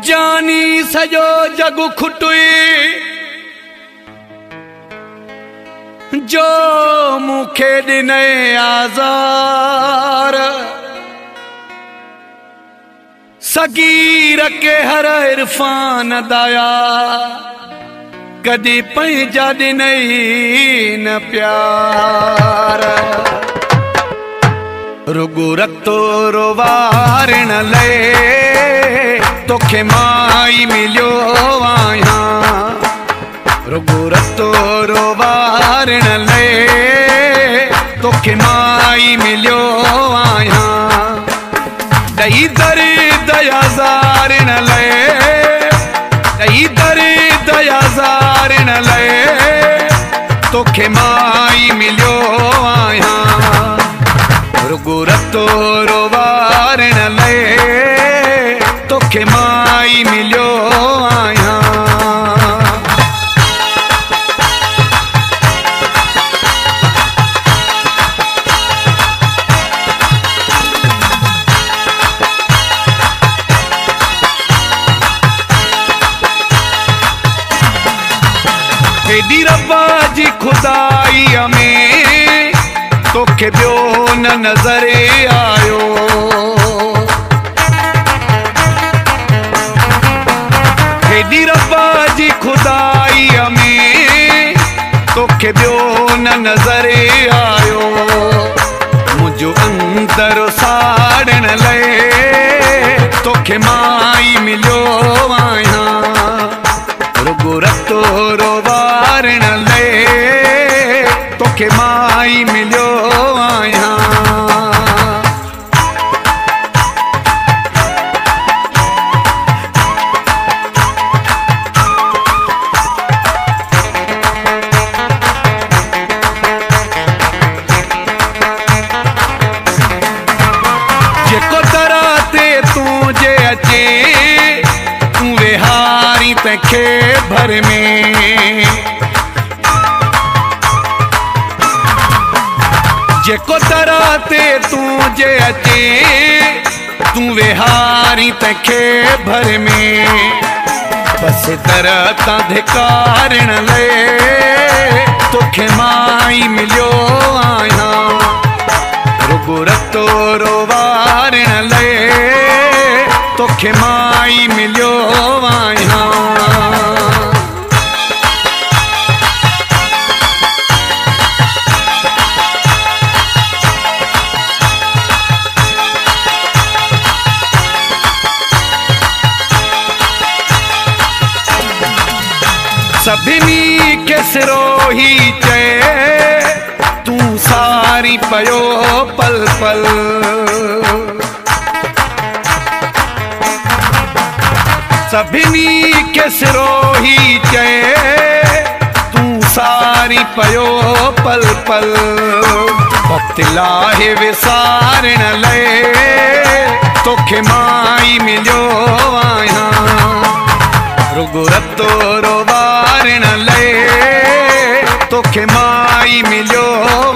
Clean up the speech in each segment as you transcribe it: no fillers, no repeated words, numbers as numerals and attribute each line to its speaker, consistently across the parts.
Speaker 1: जानी सजो जग खुटुई जो मुखे दिने आजार सगीर के हर इरफान दाया कदी पंहिंजा दिनई न प्यार रुगो रतो रोवारण ले तोखे माई मिलियो आया रुगो रतो रोवारण ले तोखे माई मिलियो आया दई दरी दया ज़ारण ले दई दरी दया ज़ारण ले तोखे माई मिलियो आया रुगो रतो रोवारण ले तोखे माई मिलियो आया हेडी रब्बा जी खुदाई में तोखे बियो न नजर आयो हेडी रब्बा जी खुदाई में तोखे बियो न नजर आयो मुझो अंदर साड़न ले तोखे माई मिलियो आया रुगो रतो रोवारण ले तोखे माई मिलियो आया जेको तरह ते तुझे अचे तू विहारी तंखे भर में जेको तरह ते तुझे अचे तू विहारी तंखे भर में बस तरह ता धिकारण ले तोखे माई मिलियो आया रुगो रतो रोवारण ले तोखे माई मिलियो आया सभिनी के सिरोही चे तू सारी पयो पल पल सभिनी के सिरोही चे तू सारी पयो पल पल वक्त लाहे विसारण ले तोखे माई मिलियो आया रुगो रतो रोवारण ले तोखे माई मिलियो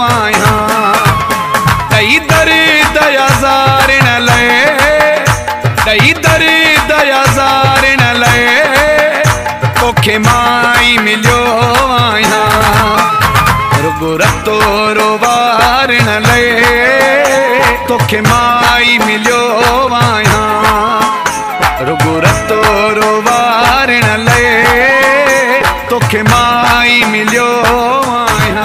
Speaker 1: आया दई दरी दया ज़ारण ले दई दरी दया ज़ारण ले तोखे माई मिलियो आया रुगो रतो रोवारण ले तोखे माई मिलियो आया रुगो रतो रोवारण ले तोखे माई मिलियो आया।